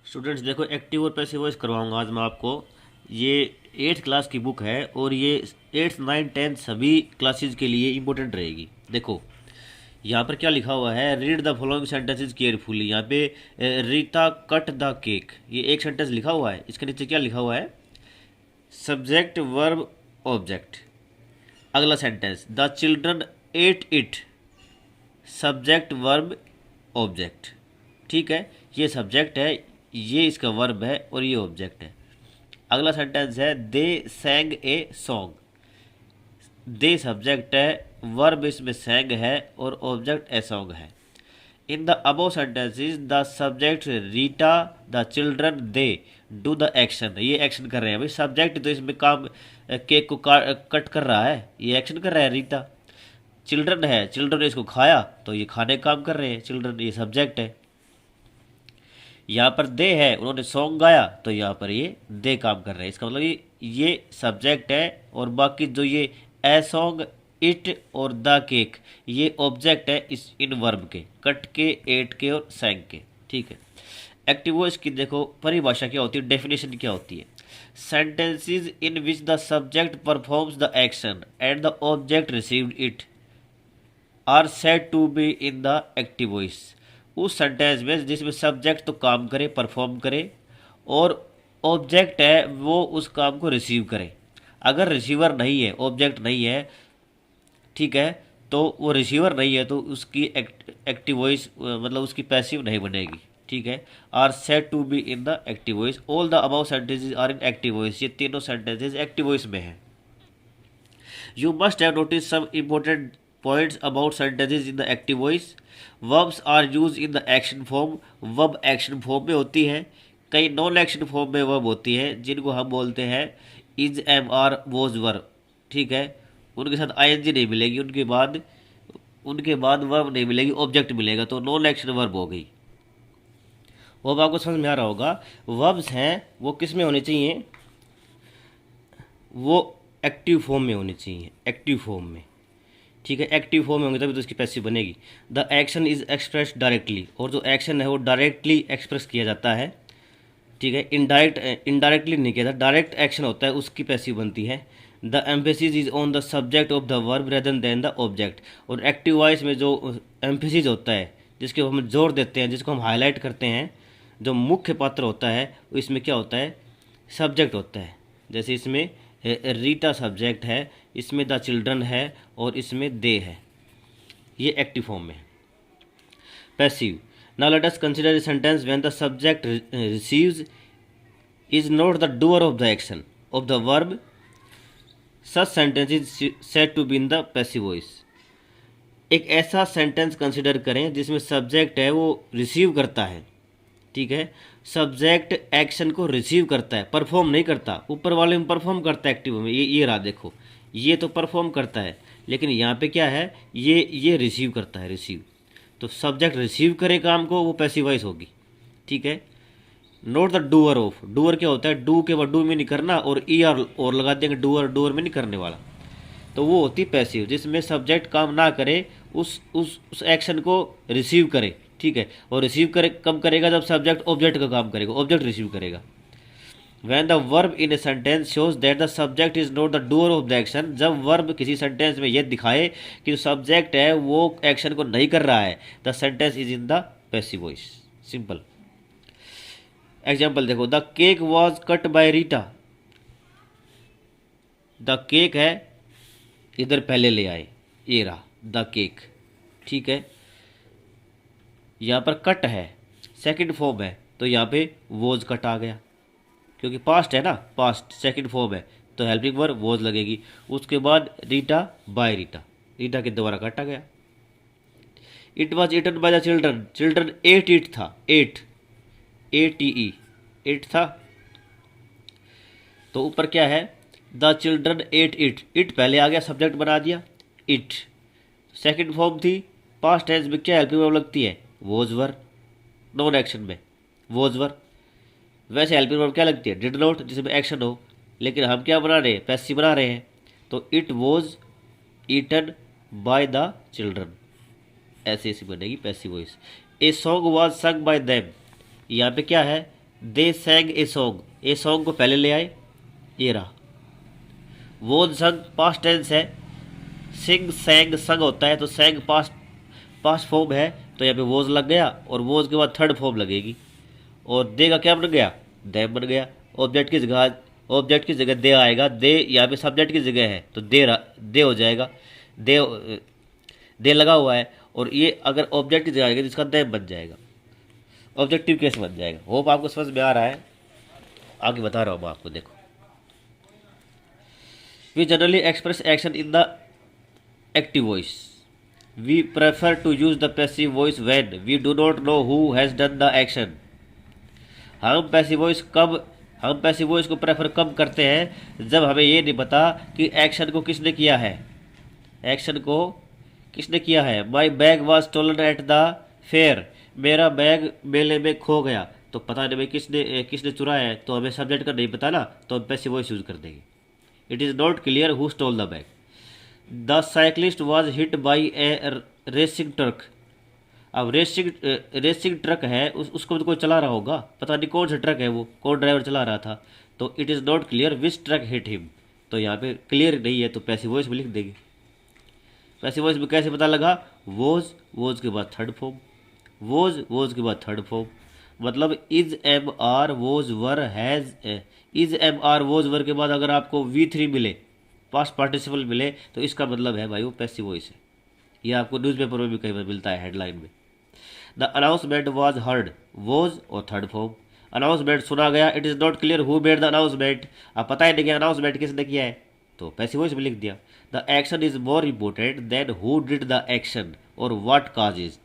Students देखो, active और passive voice करवाऊंगा आज मैं आपको। ये 8th क्लास की बुक है और ये 8th 9th 10th सभी क्लासेस के लिए इम्पोर्टेंट रहेगी। देखो यहाँ पर क्या लिखा हुआ है, read the following sentences carefully. यहाँ पे रीता कट द केक, ये एक सेंटेंस लिखा हुआ है। इसके नीचे क्या लिखा हुआ है, सब्जेक्ट वर्ब ऑब्जेक्ट। अगला sentence, the children ate it, subject verb object. ठीक है, ये सब्जेक्ट है, ये इसका वर्ब है और ये ऑब्जेक्ट है। अगला सेंटेंस है they sang a song, they subject है, वर्ब इसमें सैंग है और ऑब्जेक्ट ए सॉन्ग है। In the above sentences the subject Rita, the children they do the action. ये एक्शन कर रहे हैं भाई, सब्जेक्ट तो इसमें काम केक को कट कर रहा है, ये एक्शन कर रहा है रीता। चिल्ड्रन है, चिल्ड्रन ने इसको खाया तो ये खाने का काम कर रहे हैं, चिल्ड्रन ये सब्जेक्ट है। यहाँ पर दे है, उन्होंने सॉन्ग गाया तो यहाँ पर ये दे काम कर रहे हैं। इसका मतलब ये सब्जेक्ट है और बाकी जो ये ए सॉन्ग, इट और द केक ये ऑब्जेक्ट है इस इन वर्ब के, कट के, एट के और सैंग के। ठीक है, एक्टिव वॉइस की देखो परिभाषा क्या होती है, डेफिनेशन क्या होती है। Sentences in which the subject performs the action and the object received it are said to be in the active voice. उस सेंटेंस में जिसमें सब्जेक्ट तो काम करे, परफॉर्म करे और ऑब्जेक्ट है वो उस काम को रिसीव करे। अगर रिसीवर नहीं है, ऑब्जेक्ट नहीं है, ठीक है, तो वो रिसीवर नहीं है तो उसकी एक्टिव वॉइस मतलब उसकी पैसिव नहीं बनेगी। ठीक है, are said to be in the active voice. All the above sentences are in active voice, ये तीनों सेंटेंसेस एक्टिव वॉइस में हैं। You must have noticed some important points about sentences in the active voice. Verbs are used in the action form. Verb action form में होती है, कई non action form में verb होती है जिनको हम बोलते हैं is, am, are, was verb. ठीक है, उनके साथ आईएनजी नहीं मिलेगी, उनके बाद वर्ब नहीं मिलेगी, ऑब्जेक्ट मिलेगा, तो नॉन एक्शन वर्ब हो गई। वो अब आपको समझ में आ रहा होगा। वर्ब्स हैं वो किस में होने चाहिए, वो एक्टिव फॉर्म में होनी चाहिए, एक्टिव फॉर्म में। ठीक है, एक्टिव फॉर्म में होंगे तभी तो इसकी पैसिव बनेगी। The action is express directly, और जो एक्शन है वो डायरेक्टली एक्सप्रेस किया जाता है। ठीक है, इनडायरेक्टली नहीं किया जाता, डायरेक्ट एक्शन होता है उसकी पैसिव बनती है। The emphasis is on the subject of the verb rather than the object. और एक्टिव वॉइस में जो एम्फेसिस होता है, जिसके हम जोर देते हैं, जिसको हम हाईलाइट करते हैं, जो मुख्य पात्र होता है, इसमें क्या होता है, सब्जेक्ट होता है। जैसे इसमें रीटा सब्जेक्ट है, इसमें द चिल्ड्रन है और इसमें दे है, ये एक्टिव फॉर्म में। Passive, now let us consider the sentence when the subject receives is not the doer of the action of the verb, such sentence is said to be in the passive voice. एक ऐसा sentence consider करें जिसमें subject है वो receive करता है। ठीक है, सब्जेक्ट एक्शन को रिसीव करता है, परफॉर्म नहीं करता। ऊपर वाले में परफॉर्म करता है एक्टिव में, ये रहा देखो, ये तो परफॉर्म करता है, लेकिन यहाँ पे क्या है, ये रिसीव करता है, रिसीव। तो सब्जेक्ट रिसीव करे काम को, वो पैसिव वॉइस होगी। ठीक है, not the doer of, doer क्या होता है, डू के बाद डू में नहीं करना और ई आर और लगा देंगे, डूअर में नहीं करने वाला, तो वो होती पैसिव, जिसमें सब्जेक्ट काम ना करे, उस एक्शन को रिसीव करे। ठीक है, और रिसीव करे कब करेगा, जब सब्जेक्ट ऑब्जेक्ट का काम करेगा, ऑब्जेक्ट रिसीव करेगा। When the verb in a sentence shows that the subject is not the doer of the action, जब वर्ब किसी सेंटेंस में यह दिखाए कि जो सब्जेक्ट है वो एक्शन को नहीं कर रहा है, the sentence is in the passive voice. Simple example देखो, the cake was cut by Rita. The cake है, इधर पहले ले आए, ये रहा द केक। ठीक है, यहाँ पर कट है, सेकंड फॉर्म है, तो यहाँ पे वॉज कट आ गया, क्योंकि पास्ट है ना, पास्ट सेकंड फॉर्म है तो हेल्पिंग वर्ब वॉज लगेगी। उसके बाद रीटा बाय रीटा, रीटा के द्वारा काटा गया। It was eaten by the children, children ate it था, एट, ATE, एट था। तो ऊपर क्या है, the children ate it, it पहले आ गया, सब्जेक्ट बना दिया इट, सेकंड फॉर्म थी, पास्ट टेंस में क्या हेल्पिंग वर्ब लगती है, वॉज वर, नॉन एक्शन में वॉज वर। वैसे हेल्पिंग वर्ब क्या लगती है, डिड नॉट, जिसमें एक्शन हो, लेकिन हम क्या बना रहे हैं, पैसिव बना रहे हैं, तो it was eaten by the children, ऐसे बनेगी passive voice. A song was sung by them, यहाँ पे क्या है, दे सैंग ए सॉन्ग को पहले ले आए, ये रहा। वोज संग पास्ट टेंस है, सिंग सैंग संग होता है, तो सैंग पास्ट फॉर्म है, तो यहाँ पे वोज लग गया और वोज के बाद थर्ड फॉर्म लगेगी। और दे का क्या बन गया, दे बन गया। ऑब्जेक्ट की जगह दे आएगा, दे यहाँ पे सब्जेक्ट की जगह है तो दे हो जाएगा। दे दे लगा हुआ है और ये अगर ऑब्जेक्ट की जगह आएगा तो इसका दे बन जाएगा, ऑब्जेक्टिव केस बन जाएगा। होप आपको समझ में आ रहा है, आगे बता रहा हूँ मैं आपको। देखो, we generally express action in the active voice, we prefer to use the passive voice when we do not know who has done the action. हम पैसिव वॉइस को प्रेफर कब करते हैं, जब हमें ये नहीं पता कि एक्शन को किसने किया है। एक्शन को किसने किया है। My bag was stolen at the fair, मेरा बैग मेले में खो गया, तो पता नहीं भाई किसने चुराया है, तो हमें सब्जेक्ट का नहीं पता ना, तो हम पैसिव वॉइस यूज कर देंगे। It is not clear who stole the bag. The cyclist was hit by A racing truck. अब रेसिंग ट्रक है, उसको तो कोई चला रहा होगा, पता नहीं कौन सा ट्रक है, वो कौन ड्राइवर चला रहा था, तो it is not clear which truck hit him. तो यहाँ पे क्लियर नहीं है, तो पैसिव वॉइस में लिख देंगे। पैसिव वॉइस में कैसे पता लगा, वोज के बाद थर्ड फॉर्म, वोज के बाद थर्ड फॉर्म, मतलब is am are was were has, is am are was were के बाद अगर आपको V3 मिले, पास्ट पार्टिसिपल मिले, तो इसका मतलब है भाई वो पैसिव वॉइस है। ये आपको न्यूज़पेपर में भी कई बार मिलता है हेडलाइन में। The announcement was heard, was और थर्ड फॉर्म। अनाउंसमेंट सुना गया, it is not clear who made the announcement. अब पता ही नहीं कि अनाउंसमेंट किसने किया है, तो पैसिव वॉइस में लिख दिया। The action is more important then who did the action और व्हाट काज इज।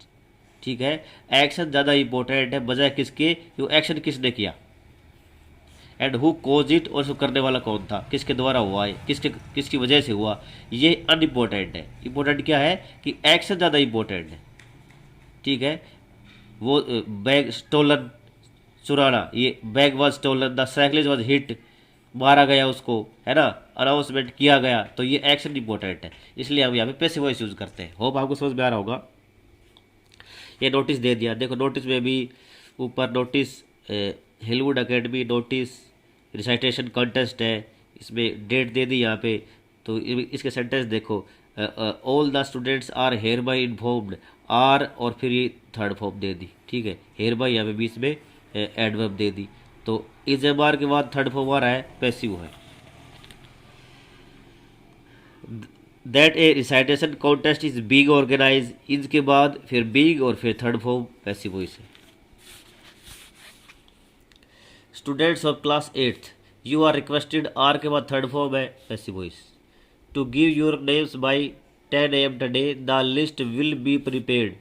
ठीक है, एक्शन ज़्यादा इंपॉर्टेंट है बजाय किसके, जो एक्शन किसने किया, एंड हु कोज इट, और उसको करने वाला कौन था, किसके द्वारा हुआ है, किसकी वजह से हुआ, ये अनइम्पोर्टेंट है। इंपॉर्टेंट क्या है कि एक्शन ज़्यादा इंपॉर्टेंट है। ठीक है, वो बैग स्टोलन, चुराना, ये bag was stolen, the cyclist was hit, मारा गया उसको, है ना, अनाउंसमेंट किया गया, तो ये एक्शन इंपॉर्टेंट है, इसलिए हम यहाँ पे पैसिव वॉइस यूज़ करते हैं। होप आपको समझ में आ रहा होगा। ये नोटिस दे दिया, देखो नोटिस में भी ऊपर notice Hillwood academy notice recitation contest है, इसमें डेट दे दी यहाँ पे, तो इसके सेंटेंस देखो, all the students are hereby informed, are और फिर ये थर्ड फॉर्म दे दी। ठीक है, हेयर बाई यहाँ पे बीच में एडवर्ब दे दी, तो इज एम आर के बाद थर्ड फॉर्म आ रहा है, पैसिव है। That a recitation contest is being organise, is के बाद फिर बीइंग और फिर थर्ड फॉर्म पैसिव वॉइस है। Students of class 8th you are requested, are के बाद थर्ड फॉर्म है, passive voice. To give your names by 10 AM today, the list will be prepared,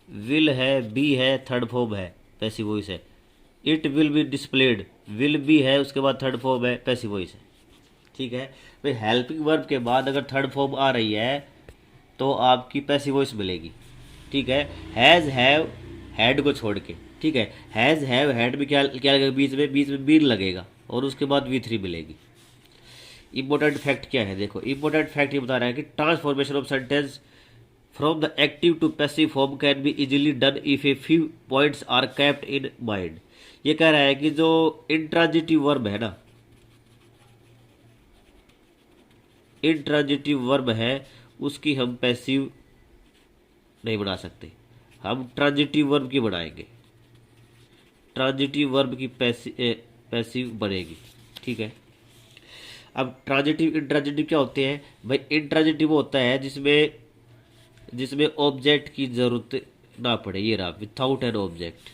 will है, बी है, third form है, passive voice है। It will be displayed, will be है, उसके बाद थर्ड फॉर्म है, पैसिव वॉइस है। ठीक है भाई, हेल्पिंग वर्ब के बाद अगर थर्ड फॉर्म आ रही है तो आपकी पैसिव वॉइस मिलेगी। ठीक है, हैज़ हैव हैड को छोड़ के, ठीक है, हैज़ हैव हैड में क्या लगेगा, बीच में बीन लगेगा और उसके बाद V3 मिलेगी। इंपॉर्टेंट फैक्ट क्या है, देखो इंपॉर्टेंट फैक्ट ये बता रहा है कि transformation of sentence from the active to passive form can be easily done if a few points are kept in mind. ये कह रहा है कि जो इंट्रांजिटिव वर्ब है ना, इंट्रांजिटिव वर्ब है उसकी हम पैसिव नहीं बना सकते, हम ट्रांजिटिव वर्ब की बनाएंगे, ट्रांजिटिव वर्ब की पैसिव बनेगी। ठीक है, अब ट्रांजिटिव इंट्रांजिटिव क्या होते हैं भाई, इंट्रांजिटिव होता है जिसमें ऑब्जेक्ट की जरूरत ना पड़े, ये रहा, without an object.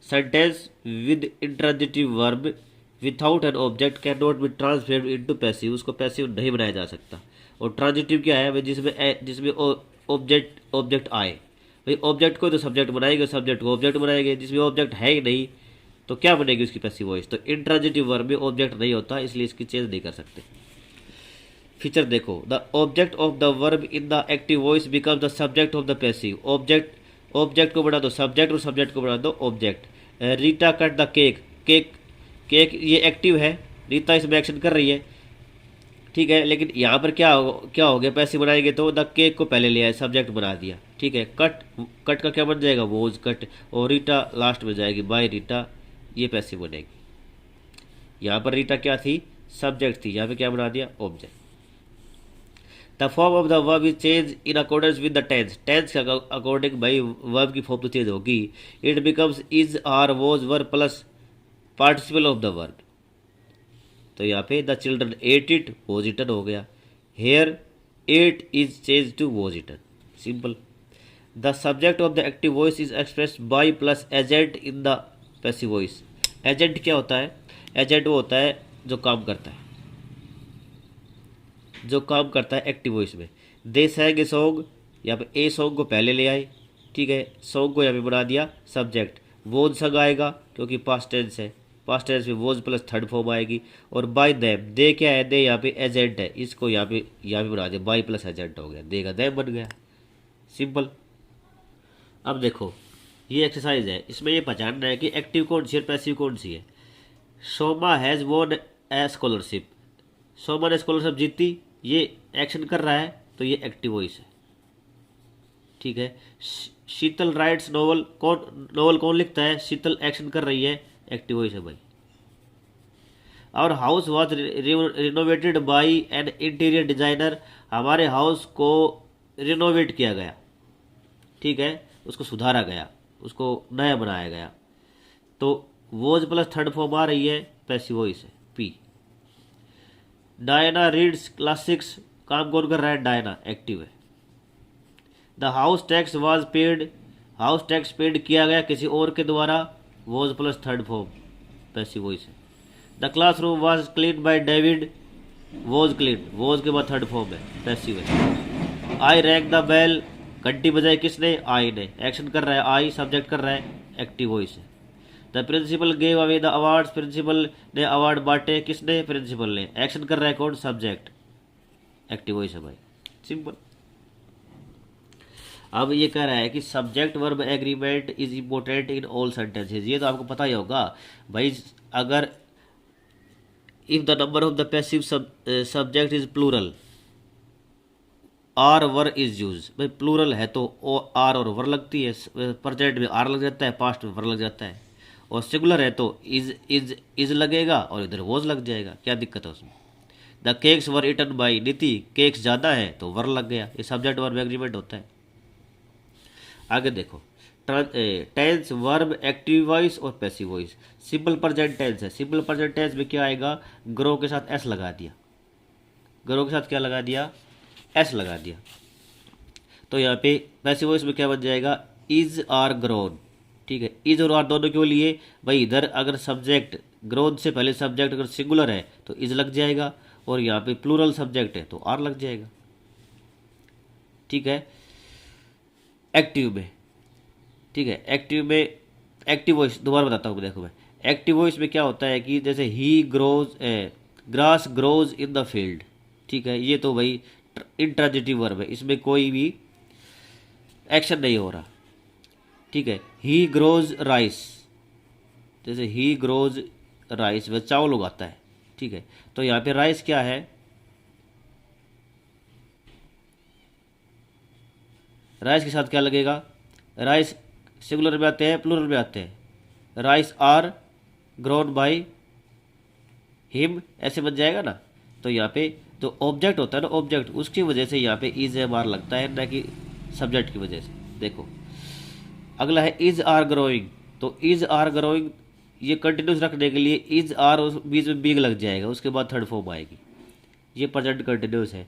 Sentence with intransitive verb without an object can not be transferred into passive, उसको पैसिव नहीं बनाया जा सकता। और ट्रांजिटिव क्या है भाई, जिसमें ऑब्जेक्ट आए, भाई ऑब्जेक्ट को तो सब्जेक्ट बनाएंगे, सब्जेक्ट को ऑब्जेक्ट बनाएंगे, जिसमें ऑब्जेक्ट है ही नहीं तो क्या बनेगी उसकी पैसिव वॉइस। तो इंट्रांजिटिव वर्ब में ऑब्जेक्ट नहीं होता, इसलिए इसकी चेंज नहीं कर सकते। फीचर देखो, the object of the verb in the active voice become the subject of the passive. Object को बना दो सब्जेक्ट और सब्जेक्ट को बना दो object. Rita cut the cake ये एक्टिव है, रीता इसमें एक्शन कर रही है। ठीक है, लेकिन यहाँ पर क्या हो गया, पैसिव बनाएंगे तो द केक को पहले ले आए, सब्जेक्ट बना दिया। ठीक है, कट का क्या बन जाएगा, वोज कट, और रीटा लास्ट में जाएगी, बाय रीटा, ये पैसिव बनेगी। यहाँ पर रीटा क्या थी, सब्जेक्ट थी, यहाँ पे क्या बना दिया, object. The form of the verb is change in accordance with the tense, tense के अकॉर्डिंग भाई वर्ब की फॉर्म तो चेंज होगी। It becomes is are was verb plus participle of the verb. तो यहाँ पे the children ate it was eaten हो गया। Here ate is change to was eaten, simple. The subject of the active voice is expressed by plus agent in the passive voice. Agent क्या होता है, agent वो होता है जो काम करता है, जो काम करता है एक्टिव वॉइस में। दे सैंग ए सॉन्ग, यहाँ पे ए सॉन्ग को पहले ले आए, ठीक है, सॉन्ग को यहाँ पे बना दिया सब्जेक्ट। वोज संग आएगा क्योंकि पास्ट टेंस है, पास्ट टेंस में वोज प्लस थर्ड फॉर्म आएगी। और बाय दैम, दे क्या है, दे यहाँ पे एजेंट है, इसको यहाँ पे बना दिया, बाय प्लस एजेंट हो गया, देगा दैम बन गया, सिंपल। अब देखो ये एक्सरसाइज है, इसमें ये पहचानना है कि एक्टिव कौन सी है पैसिव कौन सी है। Soma has won A scholarship, Soma ने स्कॉलरशिप जीती, ये एक्शन कर रहा है तो ये एक्टिव वॉइस है, ठीक है। शीतल राइट्स नोवेल, नोवेल कौन लिखता है, शीतल एक्शन कर रही है, एक्टिव वॉइस है भाई। और house was renovated by an interior designer, हमारे हाउस को रिनोवेट किया गया, ठीक है, उसको सुधारा गया, उसको नया बनाया गया। तो वॉज प्लस थर्ड फॉर्म आ रही है, पैसिव वॉइस है, पी। डायना रीड्स क्लास 6, काम कौन कर रहा है, डायना, एक्टिव है। The house tax was paid, house tax paid किया गया किसी और के द्वारा, was plus third form, passive voice है। The classroom was clean by David, was clean, was के बाद थर्ड फॉर्म है, पैसिव है। आई रैंग द बेल, घंटी बजाई किसने, आई ने, एक्शन कर रहा है आई, सब्जेक्ट कर रहा है, एक्टिव वॉइस है। The principal gave away the awards, principal ने अवार्ड बांटे, किसने, प्रिंसिपल ने, एक्शन कर रहा है कौन, सब्जेक्ट, एक्टिव वॉइस है भाई, सिंपल। अब ये कह रहा है कि subject verb agreement is important in all sentences, ये तो आपको पता ही होगा भाई। अगर if the number of the passive subject is plural, are were is use, भाई प्लूरल है तो आर और वर लगती है, प्रेजेंट में आर लग जाता है, पास्ट में वर लग जाता है। और सिंगुलर है तो इज लगेगा और इधर वॉज लग जाएगा, क्या दिक्कत है उसमें। The cakes were eaten by नीति, केक्स ज़्यादा है तो वर लग गया, ये सब्जेक्ट वर्ब एग्रीमेंट होता है। आगे देखो, टेंस वर्ब एक्टिव वॉइस और passive voice. Simple present tense है, सिंपल प्रेजेंट टेंस में क्या आएगा, ग्रो के साथ एस लगा दिया, ग्रो के साथ क्या लगा दिया, एस लगा दिया। तो यहाँ पे पैसिव वॉइस में क्या बन जाएगा, इज आर ग्रोन, ठीक है। इज और आर दोनों क्यों लिए भाई, इधर अगर सब्जेक्ट ग्रोन से पहले सब्जेक्ट अगर सिंगुलर है तो इज लग जाएगा, और यहाँ पे प्लूरल सब्जेक्ट है तो आर लग जाएगा, ठीक है। एक्टिव में, ठीक है, एक्टिव में एक्टिव वॉइस दोबारा बताता हूँ, देखो मैं एक्टिव वॉइस में क्या होता है कि जैसे ही grows, grass grows in the field, ठीक है, ये तो भाई इंट्रांजिटिव वर्ब है, इसमें कोई भी एक्शन नहीं हो रहा, ठीक है। ही ग्रोज राइस, जैसे ही ग्रोज राइस वह चावल उगाता है, ठीक है। तो यहाँ पे राइस क्या है, राइस के साथ क्या लगेगा, राइस सिंगुलर में आते हैं, प्लूरल में आते हैं, rice are grown by him, ऐसे बन जाएगा ना। तो यहाँ पे जो ऑब्जेक्ट होता है ना, ऑब्जेक्ट, उसकी वजह से यहाँ पे इज एम आर लगता है, ना कि सब्जेक्ट की वजह से। देखो अगला है इज आर ग्रोइंग, तो इज आर ग्रोइंग ये कंटिन्यूस रखने के लिए इज आर बीच में बिग लग जाएगा, उसके बाद थर्ड फॉर्म आएगी, ये प्रेजेंट कंटिन्यूस है।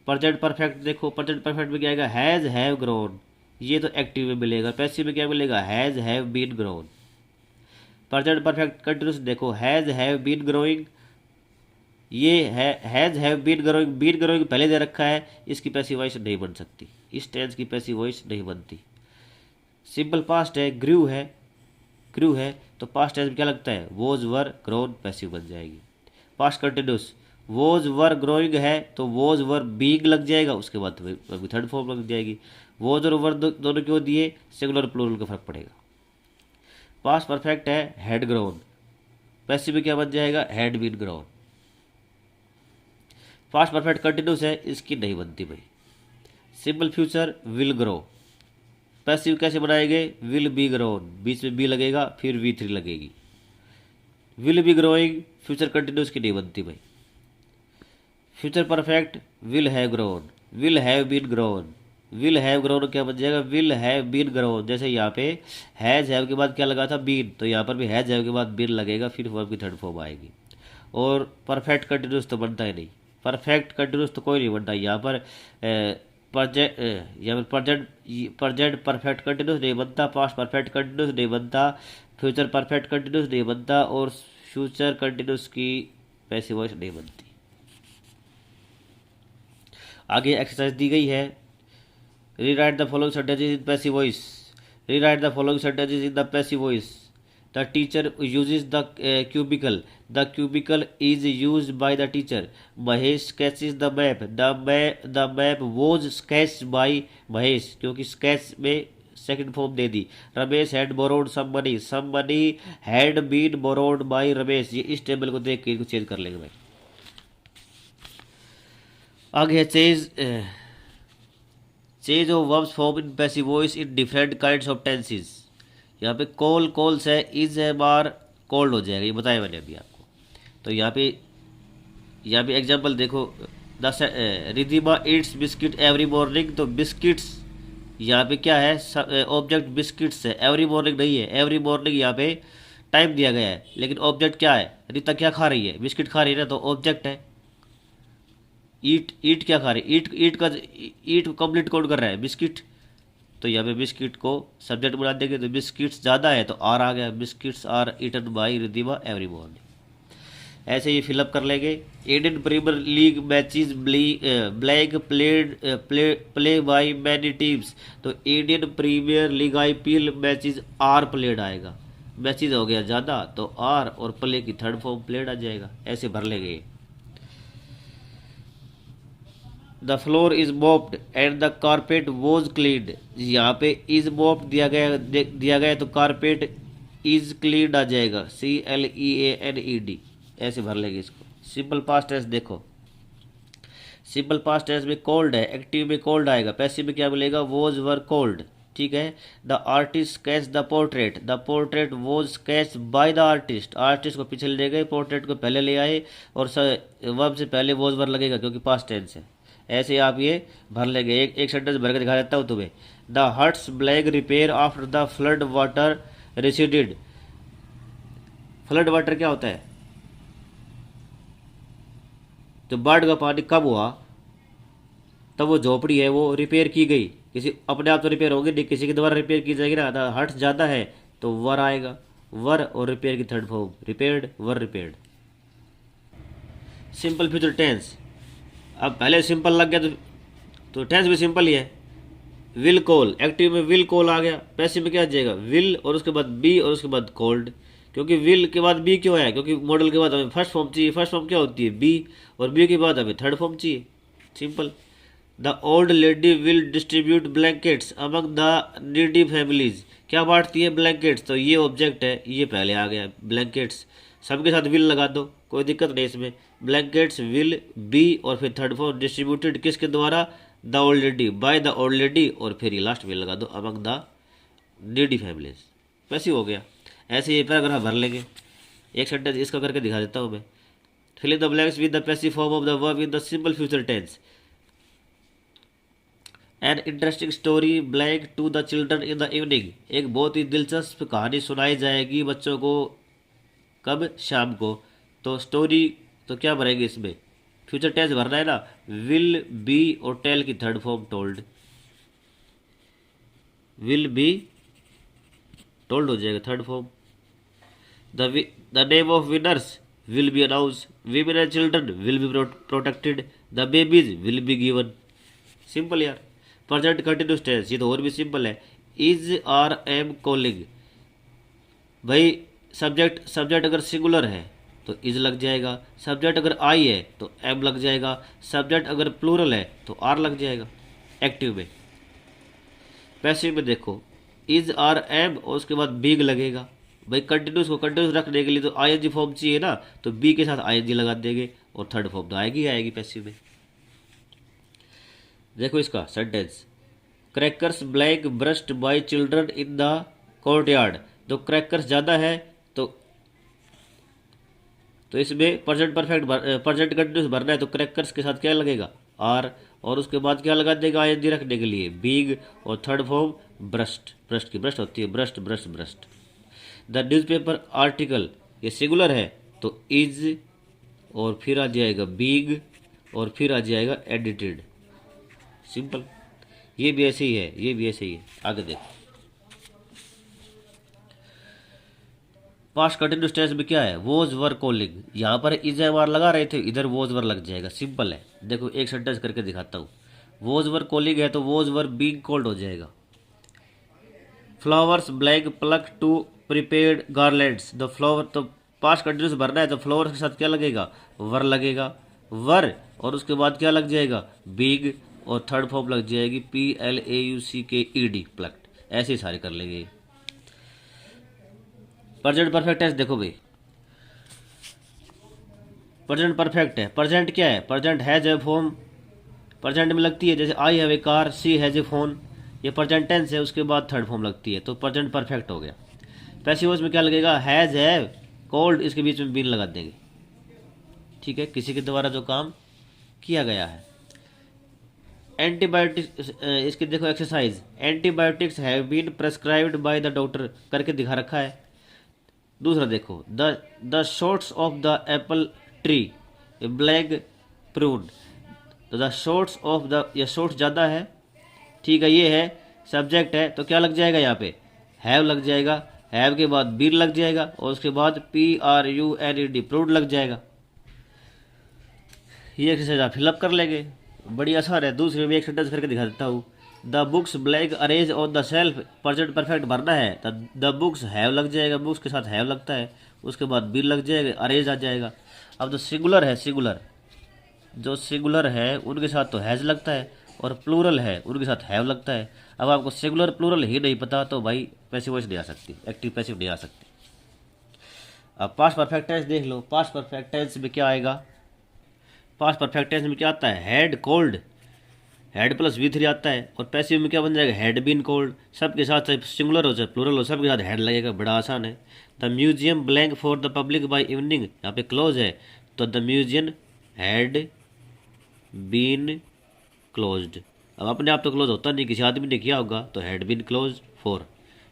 प्रेजेंट परफेक्ट देखो, प्रेजेंट परफेक्ट में क्या आएगा, हैज़ हैव ग्रोन, ये तो एक्टिव में मिलेगा। पैसिव में क्या मिलेगा, has have been grown. Present perfect continuous देखो, हैज़ हैव बीन ग्रोइंग, ये है has have been growing, been growing पहले दे रखा है, इसकी पैसिव वॉइस नहीं बन सकती, इस टेंस की पैसिव वॉइस नहीं बनती। सिंपल पास्ट है, ग्रू है, ग्रू है तो पास्ट टेंस में क्या लगता है, वोज वर ग्रोन, पैसिव बन जाएगी। Past continuous, was were growing है तो वोज वर बीइंग लग जाएगा, उसके बाद थर्ड फॉर्म लग जाएगी। वोज और वर दोनों क्यों दिए, सिंगुलर प्लूरल का फर्क पड़ेगा। पास्ट परफेक्ट है, हैड ग्रोन, पैसिव में क्या बन जाएगा, had been grown. Past perfect continuous है, इसकी नहीं बनती भाई। Simple future, will grow, passive कैसे बनाएंगे, विल बी ग्रोन, बीच में बी लगेगा फिर V3 लगेगी। Will be growing future continuous की नहीं बनती भाई। Future perfect will have grown, will have been grown, will have grown क्या बन जाएगा, विल हैव बीन ग्रोन। जैसे यहाँ पे हैज़ हैव के बाद क्या लगा था, बीन, तो यहाँ पर भी हैज़ हैव के बाद बीन लगेगा, फिर वर्ब की थर्ड फॉर्म आएगी। और परफेक्ट कंटिन्यूस तो बनता ही नहीं, परफेक्ट कंटिन्यूस तो कोई नहीं बनता यहाँ पर। प्रेजेंट यहाँ पर प्रेजेंट परफेक्ट कंटिन्यूस नहीं बनता, पास्ट परफेक्ट कंटिन्यूस नहीं बनता, फ्यूचर परफेक्ट कंटिन्यूस नहीं बनता, और फ्यूचर कंटिन्यूस की पैसिव वॉइस नहीं बनती। आगे एक्सरसाइज दी गई है, rewrite the following sentences in passive voice, rewrite the following sentences in the passive voice. The teacher uses the cubicle, the cubicle is used by the teacher. Mahesh sketches the map, the map was sketch by Mahesh, क्योंकि sketch में second form दे दी। Ramesh had borrowed some money had been borrowed by Ramesh. ये इस table को देख के इनको चेंज कर लेंगे भाई। आगे है change of verbs form in passive voice in different kinds of tenses. यहाँ पे कॉल से इज है बार कॉल्ड हो जाएगा, ये बताया मैंने अभी आपको। तो यहाँ पे एग्जांपल देखो, Ridhima Yeats biscuit every morning. तो बिस्किट्स यहाँ पे क्या है, ऑब्जेक्ट बिस्किट्स है, एवरी मॉर्निंग नहीं है। एवरी मॉर्निंग यहाँ पे टाइम दिया गया है, लेकिन ऑब्जेक्ट क्या है, रीता क्या खा रही है, बिस्किट खा रही है ना, तो ऑब्जेक्ट है। ईट क्या खा रही है, ईट कंप्लीट काउंट कर रहा है बिस्किट, तो यहाँ पे बिस्किट को सब्जेक्ट बना देंगे, तो बिस्किट्स ज़्यादा है तो आर आ गया, biscuits are eaten by Ridhima every morning. ऐसे ये फिलअप कर लेंगे। Indian Premier League matches blank play by many teams. तो Indian Premier League IPL matches are played आएगा, मैचेस हो गया ज़्यादा तो आर, और प्ले की थर्ड फॉर्म प्लेड आ जाएगा। ऐसे भर लेंगे। The floor is mopped and the carpet was cleaned. यहाँ पे इज मोप्ड दिया गया तो कारपेट इज क्लीन्ड आ जाएगा, CLEANED। ऐसे भर लेंगे इसको। सिंपल पास्ट टेंस देखो, सिंपल पास्ट टेंस में कोल्ड है, एक्टिव में कोल्ड आएगा, पैसिव में क्या मिलेगा, वॉज वर कोल्ड। ठीक है। The artist sketch the portrait, the portrait was sketch by the artist. Artist को पीछे ले गए, पोर्ट्रेट को पहले ले आए, और वर्ब से पहले वॉज वर लगेगा क्योंकि पास्ट टेंस है। ऐसे आप ये भर लेंगे। एक सेंटेंस भर के दिखा देता हूँ तुम्हें। The huts black repair after the flood water receded. Flood water क्या होता है, तो बाढ़ का पानी कब हुआ तब वो झोपड़ी है वो रिपेयर की गई। किसी अपने आप तो रिपेयर होगी नहीं, किसी के द्वारा रिपेयर की जाएगी ना। द हट्स ज़्यादा है तो वर आएगा, वर, और रिपेयर की थर्ड फॉर्म रिपेयर्ड, वर रिपेयर्ड। सिंपल फ्यूचर टेंस, अब पहले सिंपल लग गया तो टेंस भी सिंपल ही है। विल कॉल, एक्टिव में विल कॉल आ गया, पैसिव में क्या आ जाएगा, विल और उसके बाद बी और उसके बाद कॉल्ड। क्योंकि विल के बाद बी क्यों आया, क्योंकि मॉडल के बाद हमें फर्स्ट फॉर्म चाहिए। फर्स्ट फॉर्म क्या होती है, बी, और बी के बाद हमें थर्ड फॉर्म चाहिए। Simple. The old lady will distribute blankets among the needy families. क्या बांटती है, ब्लैंकेट्स। तो ये ऑब्जेक्ट है, ये पहले आ गया ब्लैंकेट्स, सबके साथ विल लगा दो, कोई दिक्कत नहीं इसमें। ब्लैंकेट्स विल बी, और फिर थर्ड फॉर्म डिस्ट्रीब्यूटेड किसके द्वारा, the old lady, by the old lady, और फिर ये लास्ट में लगा दो अमंग द नीडी फैमिलीज। वैसे हो गया। ऐसे ये पैराग्राफ भर लेंगे। एक सेंटेंस इसका करके दिखा देता हूँ मैं। Fill in the blanks with the passive form of the verb in the simple future tense. An interesting story blank to the children in the evening. एक बहुत ही दिलचस्प कहानी सुनाई जाएगी बच्चों को, कब, शाम को। तो स्टोरी तो क्या भरेंगे इसमें, फ्यूचर टेंस भरना है ना, विल बी और टेल की third form told. Will be told हो जाएगा third form. The name of winners will be announce. Women and children will be protected. The babies will be given. Simple यार। Present continuous tense, ये तो और भी simple है। Is R am calling. भाई subject अगर सिंगुलर है तो इज लग जाएगा, सब्जेक्ट अगर आई है तो एम लग जाएगा, सब्जेक्ट अगर प्लूरल है तो आर लग जाएगा एक्टिव में। पैसिव में देखो, इज आर एम और उसके बाद बिग लगेगा। भाई कंटिन्यूस को कंटिन्यूस रखने के लिए तो ING फॉर्म चाहिए ना, तो बी के साथ ING लगा देंगे, और थर्ड फॉर्म तो आएगी पैसिव में। देखो इसका sentence, crackers blank brushed bye children in the courtyard. तो क्रैकर्स ज़्यादा है तो तो इसमें प्रेजेंट कंटिन्यूस भरना है तो क्रैकर्स के साथ क्या लगेगा आर, और उसके बाद क्या लगा देगा आईएनजी रखने के लिए बिग, और थर्ड फॉर्म ब्रस्ट, ब्रस्ट की ब्रस्ट होती है burst burst burst. The newspaper article ये सिंगुलर है तो इज, और फिर आ जाएगा बिग, और फिर आ जाएगा एडिटेड। सिंपल, ये भी ऐसे ही है, ये भी ऐसे ही है। आगे देखो पास्ट कंटिन्यूस टेंस में क्या है, वोज वर कॉलिंग, यहाँ पर इज वार लगा रहे थे, इधर वोज वर लग जाएगा। सिंपल है, देखो एक सेंटेंस करके दिखाता हूँ। वोज वर कॉलिंग है तो वोज वर बीइंग कॉल्ड हो जाएगा। Flowers blank pluck to prepared garlands the flower, तो पास्ट कंटिन्यूस भरना है तो फ्लावर्स के साथ क्या लगेगा वर लगेगा, वर, और उसके बाद क्या लग जाएगा बिग, और थर्ड फॉर्म लग जाएगी PLAUCKED प्लक्ड। ऐसे ही सारे कर लेंगे। प्रेजेंट परफेक्ट टेंस देखो भाई, प्रेजेंट परफेक्ट है। प्रेजेंट क्या है, present has a form, present में लगती है, जैसे I have a car, she has a phone, ये प्रेजेंट टेंस है, उसके बाद थर्ड फॉर्म लगती है, तो प्रेजेंट परफेक्ट हो गया। पैसिव वॉइस में क्या लगेगा, हैज हैव कॉल्ड, इसके बीच में बीन लगा देंगे। ठीक है, किसी के द्वारा जो काम किया गया है। एंटीबायोटिक्स, इसके देखो exercise, antibiotics have been prescribed by the doctor करके दिखा रखा है। दूसरा देखो, the shorts of the apple tree blank prune, तो द शॉर्ट्स ऑफ द, ये शॉर्ट्स ज़्यादा है, ठीक है, ये है सब्जेक्ट है, तो क्या लग जाएगा यहाँ पे हैव लग जाएगा, हैव के बाद बीन लग जाएगा, और उसके बाद PRUNED प्रूड लग जाएगा। ये एक्सरसाइज आप फिलअप कर लेंगे, बड़ी आसान है। दूसरे में एक सेंटेंस करके दिखा देता हूँ। The books black arrange on the self, present perfect भरना है तो द बुक्स हैव लग जाएगा, बुक्स के साथ हैव लगता है, उसके बाद बिल लग जाएगा, अरेंज आ जाएगा। अब जो सिंगुलर है, सिंगुलर जो सिंगुलर है उनके साथ तो हैज लगता है, और प्लूरल है उनके साथ हैव लगता है। अब आपको सिंगुलर प्लूरल ही नहीं पता तो भाई पैसिव वॉइस नहीं आ सकती, एक्टिव पैसिव नहीं आ सकती। अब पास्ट परफेक्ट टेंस देख लो, पास्ट परफेक्ट टेंस में क्या आएगा, पास्ट परफेक्ट टेंस में क्या आता है, had cold, head plus V3 आता है, और पैसिव में क्या बन जाएगा, हैड बीन कोल्ड। सबके साथ चाहे सिंगुलर हो चाहे प्लूरल हो, सबके साथ हैड लगेगा, बड़ा आसान है। The museum blank for the public by evening, यहाँ पे क्लोज है तो the museum had been closed. अब अपने आप तो क्लोज होता नहीं, किसी आदमी ने किया होगा, तो हैड बीन क्लोज फॉर।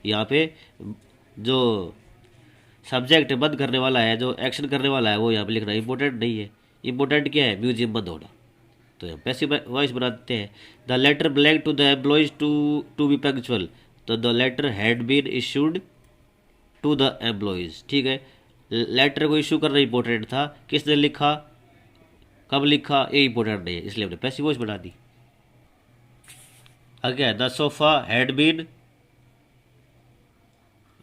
यहाँ पे जो सब्जेक्ट बंद करने वाला है, जो एक्शन करने वाला है, वो यहाँ पे लिखना इंपॉर्टेंट नहीं है। इंपॉर्टेंट क्या है, म्यूजियम बंद होना, तो पैसिव वॉइस बनाते हैं। The letter blank to the employees to be punctual, तो the letter had been issued to the employees. ठीक है, लेटर को इशू करना इंपॉर्टेंट था, किसने लिखा, कब लिखा, ये इंपॉर्टेंट नहीं है, इसलिए हमने पैसिव वॉइस बना दी। आगे the sofa had been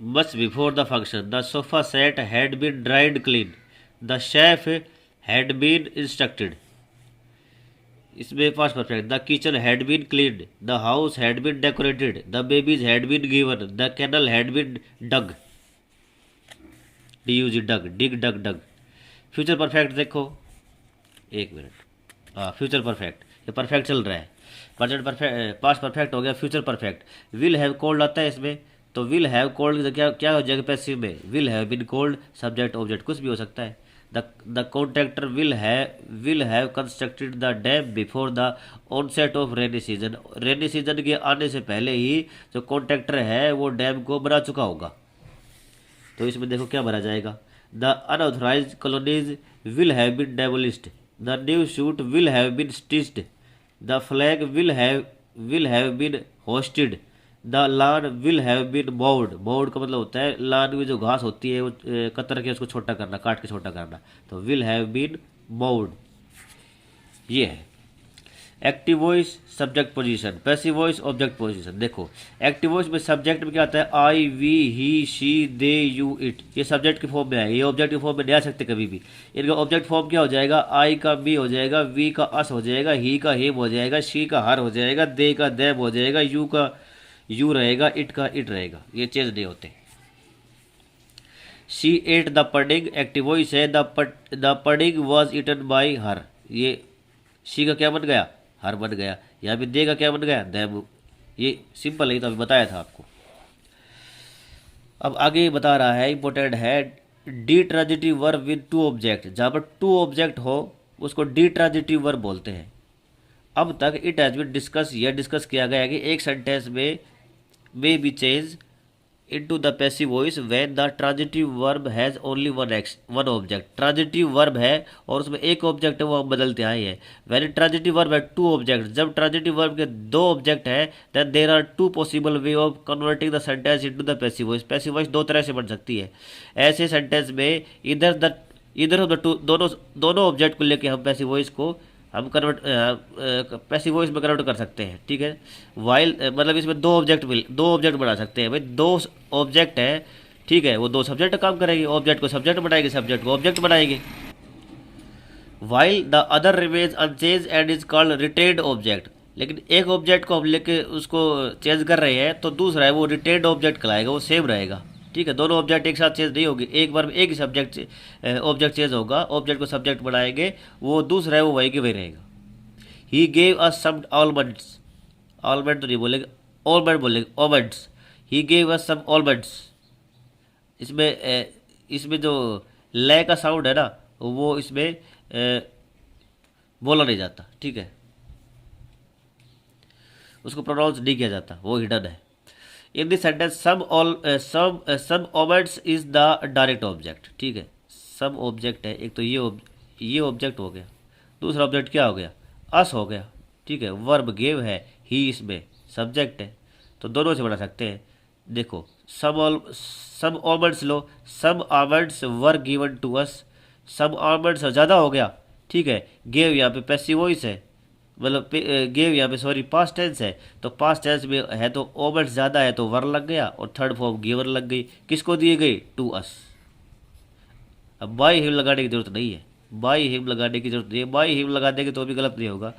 much before the function, the sofa set had been dried clean, the chef had been instructed. इसमें past perfect, the kitchen had been cleaned, the house had been decorated, the babies had been given, the canal had been dug, DUG dug, dig dug dug. Future perfect देखो, एक minute, हाँ future perfect, ये perfect चल रहा है। Present perfect, past perfect हो गया, future perfect. Will have called आता है इसमें, तो विल हैव कॉल्ड क्या क्या हो जाएगा पैसिव में, will have been called, subject object कुछ भी हो सकता है। The contractor will have constructed the dam before the onset of rainy season, rainy season के आने से पहले ही जो कॉन्ट्रैक्टर है वो डैम को बना चुका होगा। तो इसमें देखो क्या भरा जाएगा, the unauthorised colonies will have been demolished, the new suit will have been stitched, the flag will have been hoisted, the lawn will have been mowed, mowed का मतलब होता है लान में जो घास होती है वो कतर के उसको छोटा करना, काट के छोटा करना, तो विल हैव बीन मोव्ड। ये है active voice, subject position, passive voice, object position. देखो एक्टिव वॉइस में सब्जेक्ट में क्या आता है, I, we, he, she, they, you, it, ये सब्जेक्ट के फॉर्म में है, ये ऑब्जेक्ट के फॉर्म में नहीं आ सकते कभी भी। इनका ऑब्जेक्ट फॉर्म क्या हो जाएगा, आई का मी हो जाएगा, वी का अस हो जाएगा, ही का हिम हो जाएगा, शी का हर हो जाएगा, दे का देम हो जाएगा, यू का यू रहेगा, इट का इट रहेगा, ये चेंज नहीं होते। She ate the pudding, active voice है, the pudding was eaten by her, ये शी का क्या बन गया, हर बन गया। यहाँ पे दे का क्या बन गया, देम। ये सिंपल है, तो अभी बताया था आपको। अब आगे बता रहा है इंपॉर्टेंट है, D transitive verb with two object, जहाँ पर टू ऑब्जेक्ट हो उसको डी ट्रांजिटिव वर्ब बोलते हैं। अब तक इट हैज बीन डिस्कस, यह डिस्कस किया गया है कि एक सेंटेंस में may be change into the passive voice when the transitive verb has only one object. Transitive verb है और उसमें एक ऑब्जेक्ट है, वो हम बदलते आए हैं। व्हेन ट्रांजिटिव वर्ब है टू ऑब्जेक्ट, जब ट्रांजिटिव वर्ब के दो ऑब्जेक्ट हैं then there are two possible way of converting the sentence into the passive voice. Passive voice दो तरह से बन सकती है। ऐसे सेंटेंस में इधर ऑफ द टू, दोनों ऑब्जेक्ट को लेके हम पैसिव वॉइस को हम पैसिव वॉइस में कन्वर्ट कर सकते हैं। ठीक है, वाइल मतलब इसमें दो ऑब्जेक्ट बना सकते हैं भाई। दो ऑब्जेक्ट है, ठीक है, वो दो सब्जेक्ट काम करेंगे, ऑब्जेक्ट को सब्जेक्ट बनाएंगे, सब्जेक्ट को ऑब्जेक्ट बनाएंगे। While the other remains unchange and is called retained object. लेकिन एक ऑब्जेक्ट को हम लेके उसको चेंज कर रहे हैं तो दूसरा है वो रिटेन्ड ऑब्जेक्ट कहलाएगा, वो सेम रहेगा। ठीक है, दोनों ऑब्जेक्ट एक साथ चेंज नहीं होगी, एक बार में एक ही सब्जेक्ट ऑब्जेक्ट चेंज होगा, ऑब्जेक्ट को सब्जेक्ट बनाएंगे, वो दूसरा है वो वही के वही रहेगा। He gave us some almonds, almond तो नहीं बोलेंगे, आलमंड बोलेंगे, almonds. He gave us some almonds. इसमें जो ले का साउंड है ना वो इसमें बोला नहीं जाता। ठीक है, उसको प्रोनाउंस नहीं किया जाता, वो हिडन है। In this sentence some objects is the direct object. ठीक है, सम ऑब्जेक्ट है, एक तो ये ऑब्जेक्ट हो गया, दूसरा ऑब्जेक्ट क्या हो गया, अस हो गया। ठीक है, वर्ब गेव है, ही इसमें सब्जेक्ट है, तो दोनों से बना सकते हैं। देखो सम ऑलमंड्स लो, some almonds were given to us, some almonds ज़्यादा हो गया। ठीक है, गेव यहाँ पे पैसिव वॉइस है, मतलब गेव यहाँ पे सॉरी पास्ट टेंस है, तो पास्ट टेंस में है तो ऑब्जेक्ट ज़्यादा है तो वर लग गया और थर्ड फॉर्म गिवन लग गई। किसको दिए गई, टू अस। अब बाई हिम लगाने की जरूरत नहीं है, बाई हिम लगाने की जरूरत नहीं है, बाई हिम लगा देंगे तो भी गलत नहीं होगा।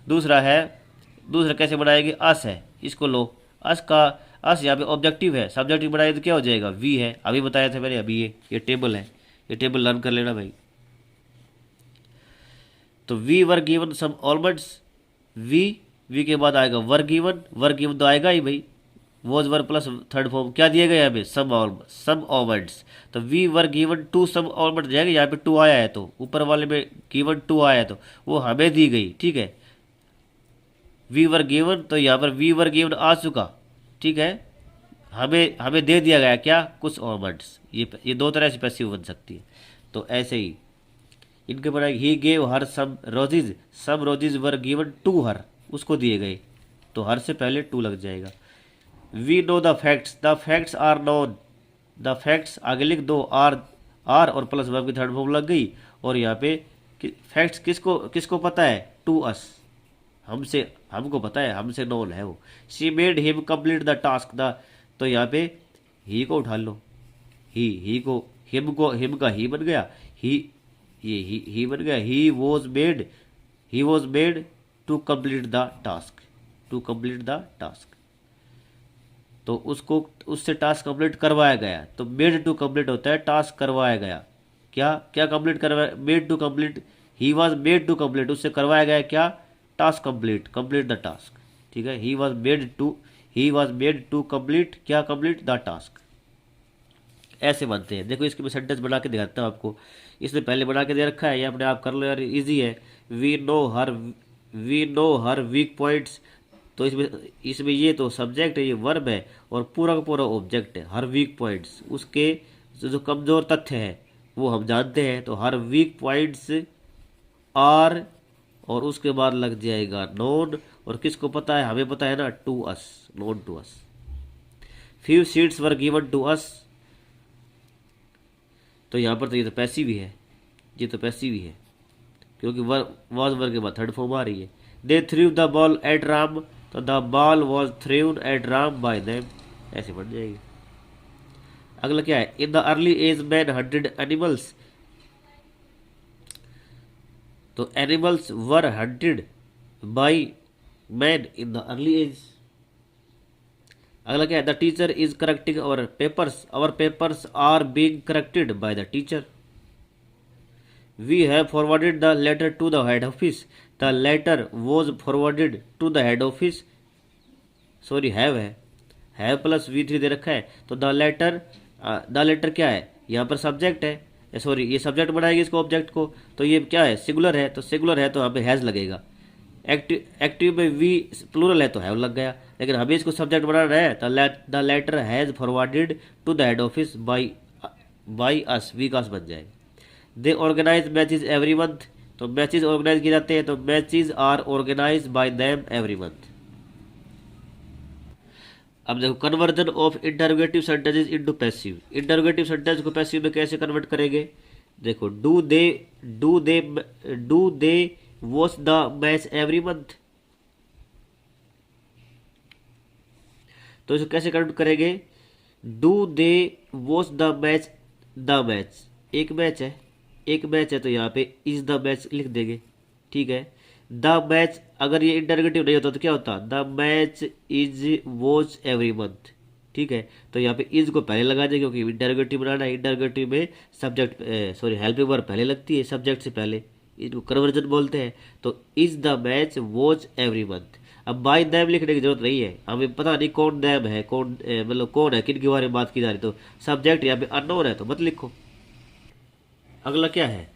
दूसरा कैसे बनाएंगे, अस है, इसको लो, अस यहाँ पे ऑब्जेक्टिव है, सब्जेक्टिव बनाए तो क्या हो जाएगा, वी है, अभी बताया था मैंने, अभी ये टेबल है, ये टेबल लर्न कर लेना भाई। तो we were given some almonds, we के बाद आएगा वर गिवन तो आएगा ही भाई, was were plus third form क्या दिए गए हमें, सम ऑलमंड्स। तो we were given to some almonds जाएगा, यहाँ पे टू आया है तो ऊपर वाले में गिवन टू आया है तो वो हमें दी गई। ठीक है, वी वर गिवन तो यहाँ पर वी वर गिवन आ चुका। ठीक है, हमें दे दिया गया क्या, कुछ ऑलमंड्स। ये दो तरह से पैसिव बन सकती है। तो ऐसे ही इनके बनाएंगे, he gave her some roses were given to her, उसको दिए गए तो हर से पहले टू लग जाएगा। We know the facts are known, the facts आगे लिख दो, आर और प्लस वर्ब की थर्ड फॉर्म लग गई। और यहाँ पे फैक्ट्स किसको पता है, टू अस, हमको पता है, हमसे नोन है वो। She made him complete the task, तो यहाँ पे ही को उठा लो, हिम का ही बन गया, ही बन गया, he was made to complete the task, तो उससे टास्क कंप्लीट करवाया गया। तो मेड टू कंप्लीट होता है टास्क करवाया गया, क्या कंप्लीट करवाया, made to complete, he was made to complete, उससे करवाया गया क्या, टास्क कंप्लीट द टास्क। ठीक है, he was made to complete the task. ऐसे बनते हैं। देखो इसके मैं सेंटेंस बना के दिखाता हूँ आपको, इसने पहले बना के दे रखा है, ये अपने आप कर लो यार, इजी है। We know her weak points, तो इसमें ये तो सब्जेक्ट है, ये वर्ब है और पूरा का पूरा ऑब्जेक्ट है। हर वीक पॉइंट्स, उसके जो कमज़ोर तथ्य है वो हम जानते हैं, तो हर वीक पॉइंट्स आर और उसके बाद लग जाएगा नोन, और किसको पता है, हमें पता है ना, to us, known to us. Few seats were given to us, तो यहाँ पर तो ये तो पैसिव ही है, क्योंकि वॉज वर्ग के बाद थर्ड फॉर्म आ रही है। They threw the ball at Ram, तो the ball was thrown at Ram by them, ऐसे बन जाएगी। अगला क्या है, in the early age man hunted animals, तो animals were hunted by man in the early age. अगला क्या है, the teacher is correcting our papers are being corrected by the teacher. We have forwarded the letter to the head office, the letter was forwarded to the head office, sorry have plus V3 दे रखा है, तो the letter क्या है, यहाँ पर subject है, sorry ये सब्जेक्ट बनाएगी इसको ऑब्जेक्ट को, तो ये क्या है सिंगुलर है, तो सिंगुलर है तो यहाँ पे हैज़ लगेगा। एक्टिव में वी प्लूरल है तो हैव लग गया, लेकिन हमें इसको सब्जेक्ट बनाना है तो the letter has forwarded to the head office by us, Vikas बन जाएगा। They organise matches every month, तो मैचेज ऑर्गेनाइज किए जाते हैं, तो matches are organise by them every month. अब देखो conversion of interrogative sentences into passive, interrogative sentence को पैसिव में कैसे कन्वर्ट करेंगे। देखो do they watch the match every month, तो इसको कैसे कन्वर्ट करेंगे। Do they watch the match, the match एक मैच है तो यहाँ पे इज द मैच लिख देंगे, ठीक है। द मैच अगर ये इंटरोगेटिव नहीं होता तो क्या होता, the match is watch every month, ठीक है। तो यहाँ पे इज को पहले लगा देंगे क्योंकि इंटरोगेटिव बनाना है, इंटरोगेटिव में सब्जेक्ट हेल्पिंग वर्ब पहले लगती है सब्जेक्ट से पहले, इसको कन्वर्जन बोलते हैं। तो is the match watch every month. अब बाय दैम लिखने की जरूरत नहीं है, हमें पता नहीं कौन दैम है, कौन मतलब कौन है, किन के बारे में बात की जा रही, तो सब्जेक्ट यहाँ पे अननोन है तो मत लिखो। अगला क्या है,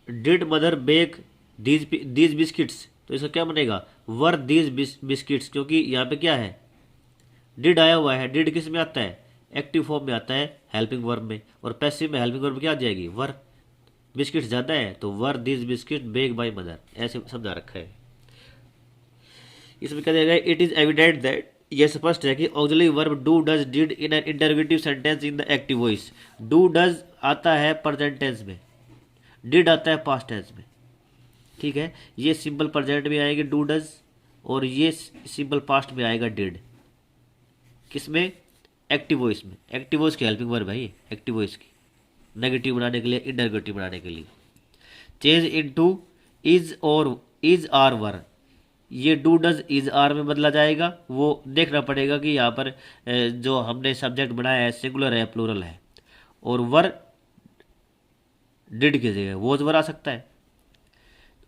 did mother bake these biscuits, तो इसका क्या बनेगा, वर दीज बिस्किट्स, क्योंकि यहाँ पे क्या है डिड आया हुआ है। डिड किस में आता है, एक्टिव फॉर्म में आता है हेल्पिंग वर्ब में, और पैसिव में हेल्पिंग वर्ब क्या आ जाएगी, वर। बिस्किट्स ज़्यादा है तो were these biscuit bake by mother, ऐसे समझा रखा है। इसमें क्या दिया गया, इट इज़ एविडेंट दैट, यह स्पष्ट है कि auxiliary verb do does did in an interrogative sentence in the active voice. Do does आता है प्रेजेंट टेंस में, डिड आता है पास्ट टेंस में, ठीक है। ये सिंपल प्रेजेंट में आएगी डू डज, और ये सिंपल पास्ट में आएगा डिड। किसमें, एक्टिव वॉइस में। एक्टिव वॉइस की हेल्पिंग वर्ब है ये, एक्टिव वॉइस की, नेगेटिव बनाने के लिए, इंटरोगेटिव बनाने के लिए। चेंज इनटू इज और इज आर वर, ये डू डज इज आर में बदला जाएगा। वो देखना पड़ेगा कि यहाँ पर जो हमने सब्जेक्ट बनाया है सिंगुलर है प्लूरल है, और वर डिड की जगह वॉज वर आ सकता है।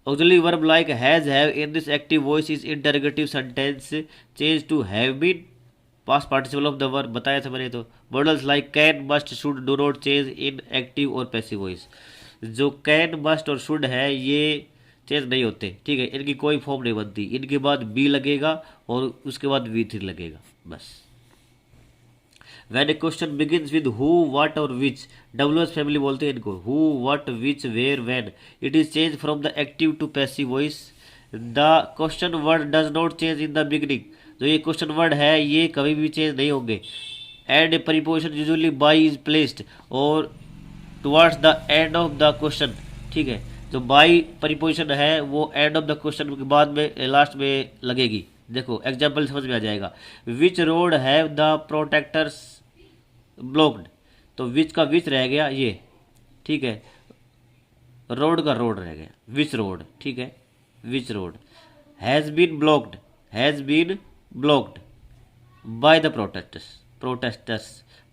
Auxiliary verb like has have in this active voice is interrogative sentence change to have been past participle of the verb, बताया था मैंने। तो models like can must should do not change in active और passive voice, जो can must और should है ये change नहीं होते, ठीक है, इनकी कोई फॉर्म नहीं बनती, इनके बाद बी लगेगा और उसके बाद V3 लगेगा बस। When a question begins with who, what और which, WH फैमिली बोलते हैं इनको, who, what, which, where, when, it is changed from the active to passive voice. The question word does not change in the beginning, जो ये question word है ये कभी भी चेंज नहीं होंगे। And preposition usually by is placed और towards the end of the question, ठीक है। जो बाई प्रीपोजिशन है वो एंड ऑफ द क्वेश्चन के बाद में लास्ट में लगेगी। देखो एग्जाम्पल समझ में आ जाएगा। विच road have the protectors blocked, तो विच का विच रह गया ये, ठीक है, रोड का रोड रह गया, विच रोड, ठीक है, which road has been blocked by the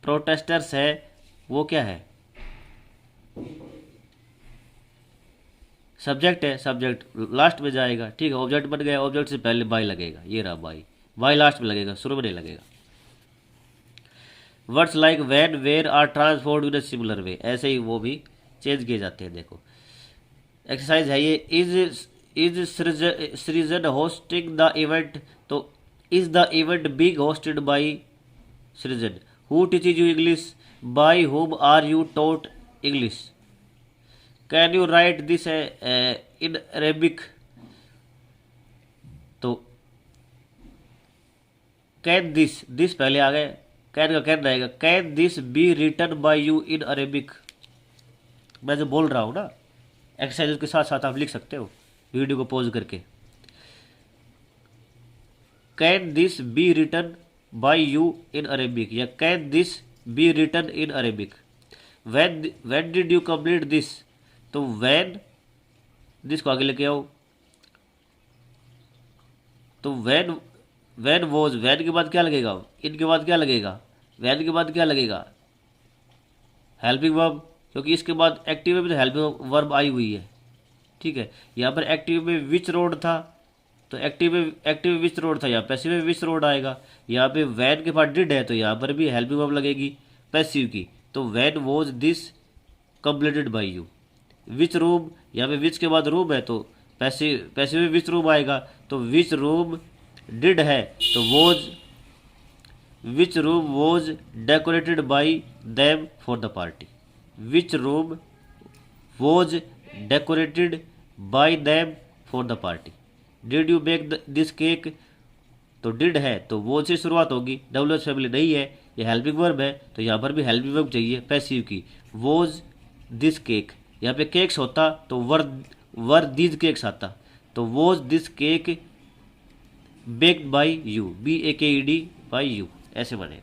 protesters है वो क्या है, सब्जेक्ट है, सब्जेक्ट लास्ट में जाएगा, ठीक है। ऑब्जेक्ट बन गया, ऑब्जेक्ट से पहले बाय लगेगा, ये रहा बाय लास्ट में लगेगा, शुरू में नहीं लगेगा। Words like when, where are transformed in a similar way, ऐसे ही वो भी चेंज किए जाते हैं। देखो एक्सरसाइज है ये, is Srijan hosting the event, तो is the event being hosted by Srijan. Who teaches you English, by whom are you taught English. Can you write this in Arabic, तो कैन दिस पहले आ गए, कैन का कैन रहेगा, can this be written by you in Arabic. मैं जो बोल रहा हूँ ना एक्सरसाइज के साथ साथ आप लिख सकते हो वीडियो को पॉज करके। Can this be written by you in Arabic, या can this be written in Arabic. When did you complete this, तो वैन दिस को आगे लेके आओ, तो वैन वॉज, वैन के बाद क्या लगेगा, इनके बाद क्या लगेगा, वैन के बाद क्या लगेगा, हेल्पिंग वर्ब, क्योंकि इसके बाद एक्टिव में भी तो हेल्पिंग वर्ब आई हुई है, ठीक है। यहाँ पर एक्टिव में विच रोड था, तो एक्टिव में विच रोड था, यहाँ पैसिव में विच रोड आएगा। यहाँ पे वैन के बाद डिड है तो यहाँ पर भी हेल्पिंग वर्ब लगेगी पैसिव की, तो when was this completed by you. Which room, यहाँ पे विच के बाद रूम है तो पैसिव में विच रूम आएगा, तो विच रूम डिड है तो was, which room was decorated by them for the party. Which room was decorated by them for the party. Did you bake this cake, तो did है तो was से शुरुआत होगी, डब्ल्यूएच फैमिली नहीं है, ये हेल्पिंग वर्ब है, तो यहाँ पर भी हेल्पिंग वर्ब चाहिए पैसिव की। वॉज दिस केक, यहाँ पे केक्स होता तो वर दीज केक्स आता, तो was this cake baked by you, BAKED by you, ऐसे बनेगा।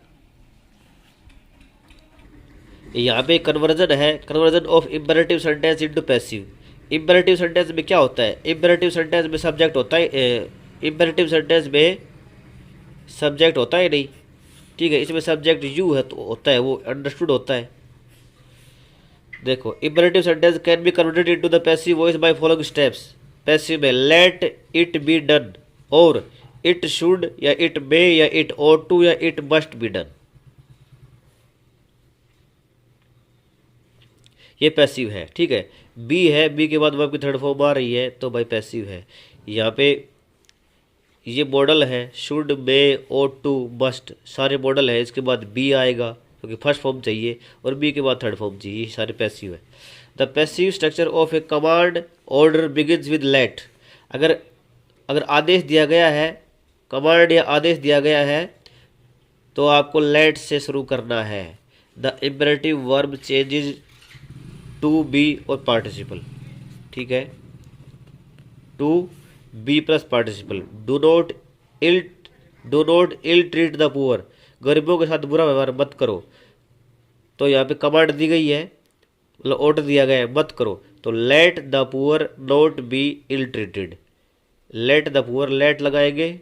यहाँ पे कन्वर्जन है, conversion of imperative sentence into passive. Imperative sentence में क्या होता है, इम्पेरेटिव सेंटेंस में सब्जेक्ट होता है, इम्पेरेटिव सेंटेंस में सब्जेक्ट होता है नहीं, ठीक है, इसमें सब्जेक्ट यू है तो होता है, वो अंडरस्टूड होता है। देखो imperative sentence can be converted into the passive voice by following steps. Passive में लेट इट बी डन, और इट शुड या इट मे या इट ought टू या इट मस्ट बी डन, ये पैसिव है, ठीक है। बी है, बी के बाद वर्ब की थर्ड फॉर्म आ रही है तो भाई पैसिव है। यहाँ पे ये मॉडल है, should may ought to must, सारे मॉडल है, इसके बाद बी आएगा क्योंकि फर्स्ट फॉर्म चाहिए, और बी के बाद थर्ड फॉर्म चाहिए, ये सारे पैसिव है। The passive structure of a command order begins with let. अगर आदेश दिया गया है, कमांड या आदेश दिया गया है तो आपको लेट से शुरू करना है। The imperative verb changes to be और पार्टिसिपल, ठीक है, to be plus participle. Do not ill treat the poor, गरीबों के साथ बुरा व्यवहार मत करो, तो यहाँ पे कमांड दी गई है, मतलब ऑर्डर दिया गया है मत करो, तो let the poor not be ill treated. Let the poor, let लगाएंगे,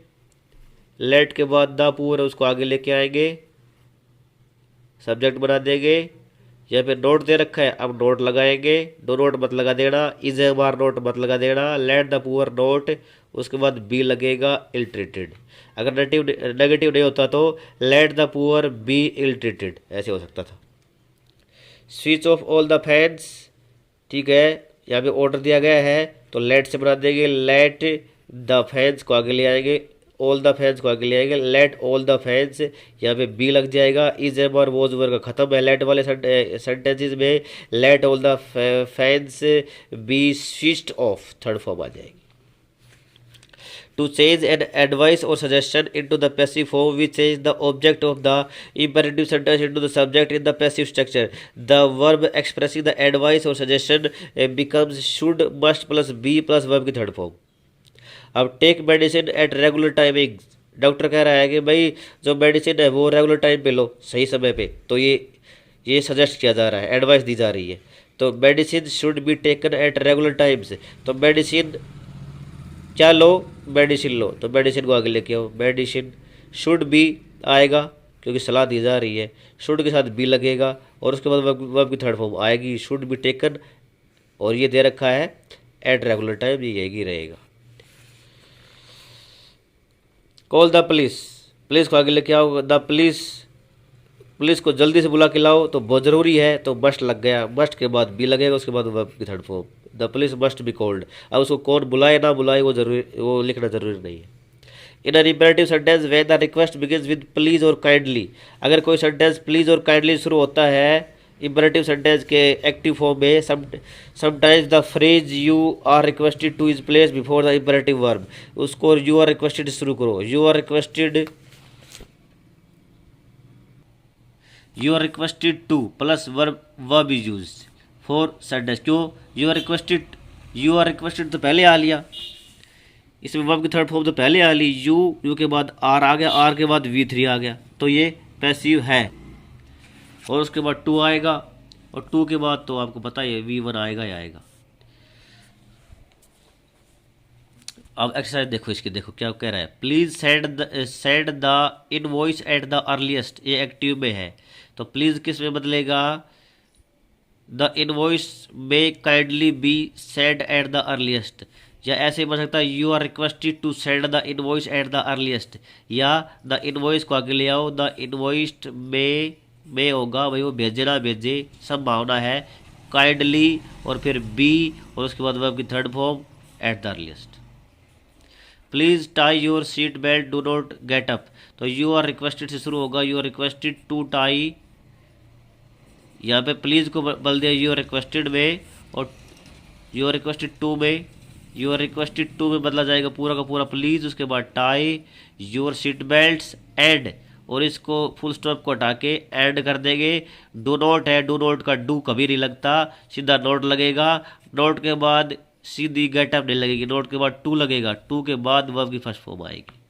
लेट के बाद द पुअर उसको आगे लेके आएंगे, सब्जेक्ट बना देंगे। यहाँ पे नोट दे रखा है, अब नोट लगाएंगे, डो नोट मत लगा देना, इज ए बार नोट मत लगा देना, लेट द पुअर नोट, उसके बाद बी लगेगा इल ट्रीटेड। अगर नेगेटिव नहीं होता तो let the poor be ill treated, ऐसे हो सकता था। Switch off all the fans, ठीक है, यहाँ पे ऑर्डर दिया गया है तो लेट से बना देंगे, लेट द फैंस को आगे ले आएंगे, ऑल द फैंस को आगे ले आएंगे, लेट ऑल द फैंस, यहाँ पे बी लग जाएगा। इज एम और वॉज वर्ग खत्म है लेट वाले सेंटेंसेस में, let all the fans be switched off, third form आ जाएगी। To change an advice or suggestion into the passive form, we change the object of the imperative sentence into the subject in the passive structure. The verb expressing the advice or suggestion becomes should, must plus be plus verb की third form. अब take medicine at regular timing, doctor कह रहा है कि भाई जो medicine है वो रेगुलर टाइम पे लो, सही समय पे, तो ये सजेस्ट किया जा रहा है, एडवाइस दी जा रही है। तो medicine should be taken at regular times, तो मेडिसिन क्या लो, मेडिसिन लो, तो मेडिसिन को आगे लेके आओ, मेडिसिन। शुड बी आएगा क्योंकि सलाह दी जा रही है, शुड के साथ बी लगेगा, और उसके बाद वर्ब की थर्ड फॉर्म आएगी, शुड बी टेकन, और ये दे रखा है एट रेगुलर टाइम, ये यही रहेगा। कॉल द पुलिस, पुलिस को आगे लेके आओ, द पुलिस को जल्दी से बुला के लाओ, तो बहुत ज़रूरी है तो मस्ट लग गया, मस्ट के बाद बी लगेगा, उसके बाद वर्ब की third form, the police must be called. अब उसको कौन बुलाए ना बुलाए वो लिखना जरूरी नहीं है। In an imperative sentence when the request begins with please और काइंडली, अगर कोई सेंटेंस प्लीज और काइंडली शुरू होता है इंपेरेटिव सेंटेंस के एक्टिव फॉर्म में, sometimes the phrase you are requested to is place before the imperative verb, उसको यू आर रिक्वेस्टेड शुरू करो, you are requested to plus verb is used for sentence. क्यों, you are requested तो पहले आ लिया, इसमें verb की थर्ड फॉर्म तो पहले आ ली, यू के बाद आर आ गया, आर के बाद V3 आ गया, तो ये पैसिव है। और उसके बाद टू आएगा, और टू के बाद तो आपको पता ही है V1 आएगा ही आएगा। अब एक्सरसाइज देखो इसकी, देखो क्या कह रहा है, please send the invoice at the earliest, ये एक्टिव में है, तो प्लीज किस में बदलेगा, द इनवॉइस में kindly be send at the earliest, या ऐसे बन सकता है you are requested to send the invoice at the earliest, या द इनवॉइस को आगे ले आओ, द इनवॉइस्ड में में होगा भाई वो भेजे ना भेजे, संभावना है। काइंडली और फिर बी और उसके बाद वर्ब की third form at the earliest. Please tie your seat belt, do not get up. तो यू आर रिक्वेस्टेड से शुरू होगा, you are requested to tie, यहाँ पे प्लीज़ को बल दिया यू आर रिक्वेस्टेड में, और यू आर रिक्वेस्टेड टू में, यू आर रिक्वेस्टेड टू में बदला जाएगा पूरा का पूरा प्लीज़, उसके बाद tie your seat belts and, और इसको फुल स्टॉप को हटा के एंड कर देंगे। डू नॉट है, डू नॉट का डू कभी नहीं लगता, सीधा नोट लगेगा, नोट के बाद सीधी गेट अप नहीं लगेगी, नोट के बाद टू लगेगा, टू के बाद वर्ब की फर्स्ट फॉर्म आएगी।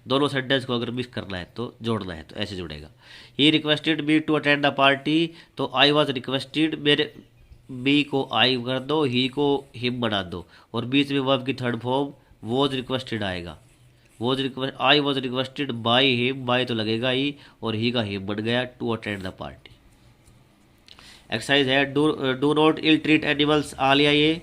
दोनों सेंटेंस को अगर मिक्स करना है तो जोड़ना है तो ऐसे जुड़ेगा। He requested me to attend the party, तो आई वॉज रिक्वेस्टेड, मेरे मी को आई कर दो, ही को हिम बना दो, और बीच में वर्ब की थर्ड फॉर्म वॉज रिक्वेस्टेड आएगा। Was request, I was requested by him, by तो लगेगा ही, और ही का हिम बन गया to attend the party. Exercise है do not ill treat animals, आ लिया ये।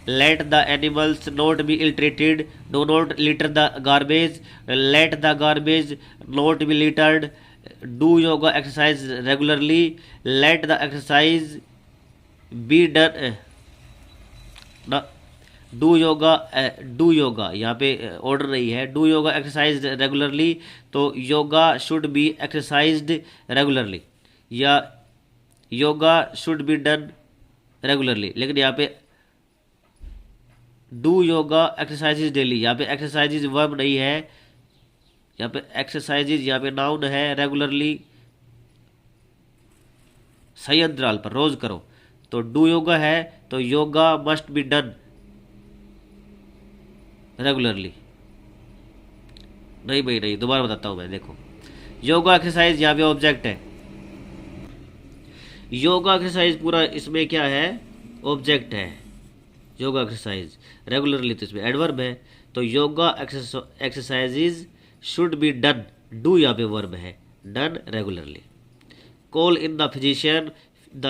Let the animals not be ill treated, do not litter the garbage, let the garbage not be littered, do yoga exercise regularly, let the exercise be done, do yoga यहाँ पे order नहीं है, do yoga exercise regularly, तो yoga should be exercised regularly, या yoga should be done regularly, लेकिन यहाँ पे do yoga exercises daily, यहाँ पे एक्सरसाइजेज वर्ब नहीं है, यहाँ पे एक्सरसाइजेज यहाँ पे नाउन है, रेगुलरली सही अंतराल पर रोज करो, तो डू योगा है तो yoga must be done regularly. नहीं भाई नहीं, दोबारा बताता हूँ मैं, देखो योगा एक्सरसाइज यहाँ पे ऑब्जेक्ट है, योगा एक्सरसाइज पूरा इसमें क्या है ऑब्जेक्ट है, योगा एक्सरसाइज रेगुलरली तो इसमें एडवर्ब है, तो yoga exercises should be done, do यहाँ पे वर्ब है, done regularly. Call in the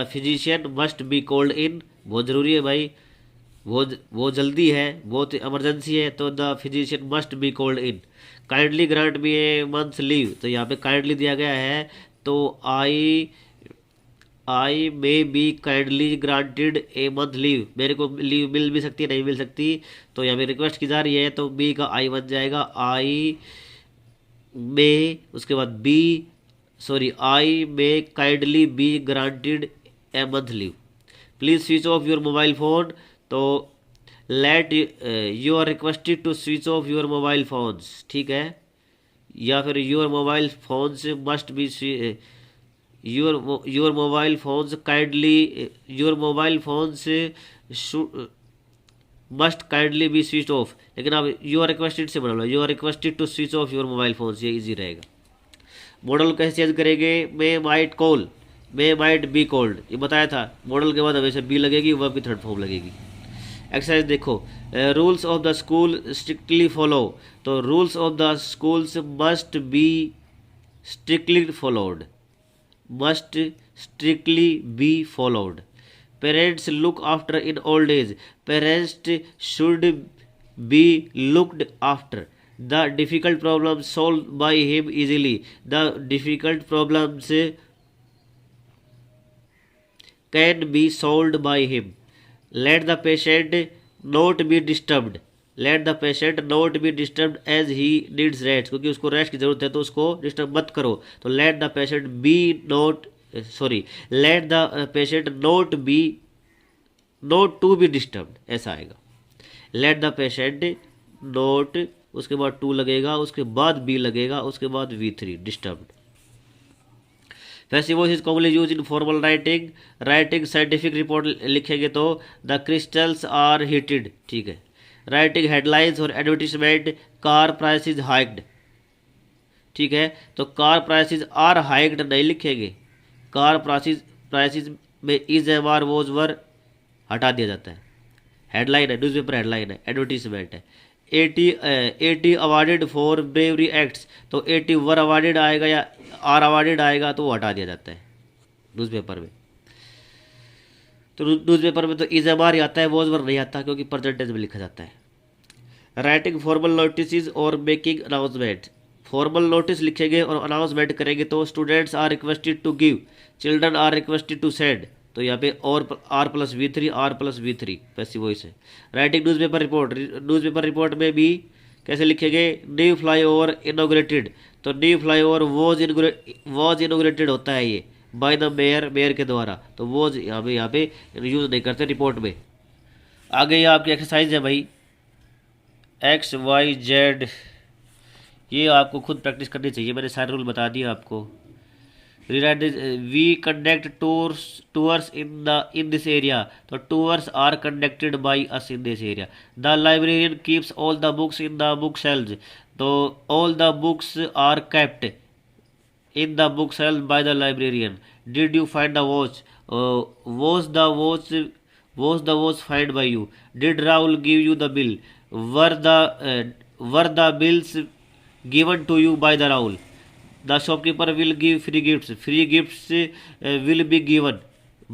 physician must be called इन, बहुत ज़रूरी है भाई, वो जल्दी है, बहुत इमरजेंसी है, तो the physician must be called in. Kindly grant me a month leave, तो यहाँ पे काइंडली दिया गया है, तो I may be kindly granted a month leave, मेरे को लीव मिल भी सकती है नहीं मिल सकती, तो यहाँ पे रिक्वेस्ट की जा रही है, तो बी का आई बन जाएगा, आई मे, उसके बाद be I may kindly be granted a month leave. Please switch off your mobile phone, तो let you are requested to switch off your mobile phones, ठीक है, या फिर your mobile phones must be, your mobile phones kindly, your mobile phones must kindly be switch off, लेकिन आप you are requested से बना लो, you are requested to switch off your mobile phones, ये इजी रहेगा। मॉडल कैसे change करेंगे, may might call, may might be called, ये बताया था, मॉडल के बाद हमेशा बी लगेगी, वर्ब की थर्ड फॉर्म लगेगी। एक्सरसाइज देखो, rules of the school strictly follow, तो rules of the schools must be strictly followed, must strictly be followed. Parents look after in old age, parents should be looked after. The difficult problem solve by him easily, the difficult problems can be solved by him. Let the patient not be disturbed, let the patient not be disturbed as he needs rest, क्योंकि उसको rest की जरूरत है तो उसको disturb मत करो, तो let the patient be not let the patient not to be disturbed, ऐसा आएगा। लेट द पेशेंट नॉट, उसके बाद टू लगेगा, उसके बाद बी लगेगा, उसके बाद V3 disturbed. Passive voice is commonly use in formal writing scientific report लिखेंगे तो द क्रिस्टल्स आर हीटेड, ठीक है। राइटिंग हेडलाइंस और एडवर्टीजमेंट, कार प्राइसेस हाइक्ड, ठीक है, तो कार प्राइसेस आर हाइक्ड नहीं लिखेंगे, कार प्राइसेस में is am are was were हटा दिया जाता है। हेडलाइन है, न्यूज़पेपर हेडलाइन है, एडवर्टीजमेंट है। 80 अवार्डेड फॉर ब्रेवरी एक्ट्स, तो 80 वर अवार्डेड आएगा या आर अवार्डेड आएगा तो वो हटा दिया जाता है न्यूज़पेपर में। तो न्यूज़पेपर में तो इज एम आर आता है, वॉज वर नहीं आता क्योंकि परसेंटेज में लिखा जाता है। राइटिंग फॉर्मल नोटिस और मेकिंग अनाउंसमेंट, फॉर्मल नोटिस लिखेंगे और अनाउंसमेंट करेंगे तो students are requested to give, children are requested to send, तो यहाँ पे और R+V3 पैसिव वॉइस है। Writing newspaper report, newspaper report में भी कैसे लिखेंगे, न्यू फ्लाईओवर इनोग्रेटेड, तो न्यू फ्लाईओवर वॉज इनोग्रेटेड होता है ये बाय द मेयर के द्वारा, तो वॉज यहाँ पे यूज़ नहीं करते रिपोर्ट में। आगे ये आपकी एक्सरसाइज है भाई XYZ, ये आपको खुद प्रैक्टिस करनी चाहिए, मैंने सारे रूल बता दिए आपको। We conduct tours in this area, तो tours are conducted by us in this area. The librarian keeps all the books in the book shelves, तो all the books are kept in the book shelve by the librarian. Did you find the watch, watch the watch find by you. Did Rahul give you the bill, were the bills given to you by the Rahul. The shopkeeper will give free gifts. Free gifts will be given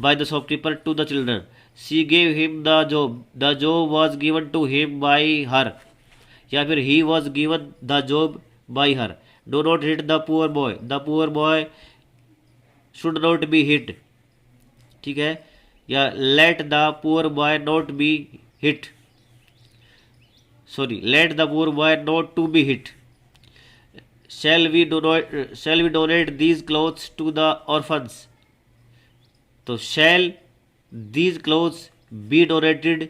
by the shopkeeper to the children. She gave him the job. The job was given to him by her. या फिर he was given the job by her. Do not hit the poor boy. The poor boy should not be hit. ठीक है, या let the poor boy not be hit. Sorry, let the poor boy not to be hit. Shall we donate these clothes to the orphans, तो shall these clothes be donated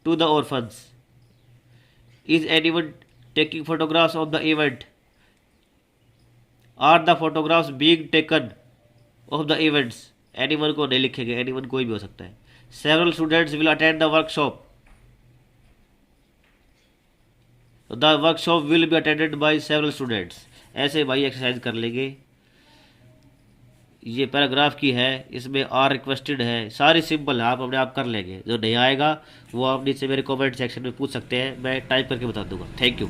to the orphans. Is anyone taking photographs of the event, are the photographs being taken of the events, anyone को नहीं लिखेंगे, anyone कोई भी हो सकता है। several students will attend the workshop, the workshop will be attended by several students. ऐसे भाई एक्सरसाइज कर लेंगे। ये पैराग्राफ की है, इसमें आर रिक्वेस्टेड है, सारी सिंपल है, आप अपने आप कर लेंगे। जो नहीं आएगा वो आप नीचे मेरे कमेंट सेक्शन में पूछ सकते हैं, मैं टाइप करके बता दूंगा। Thank you.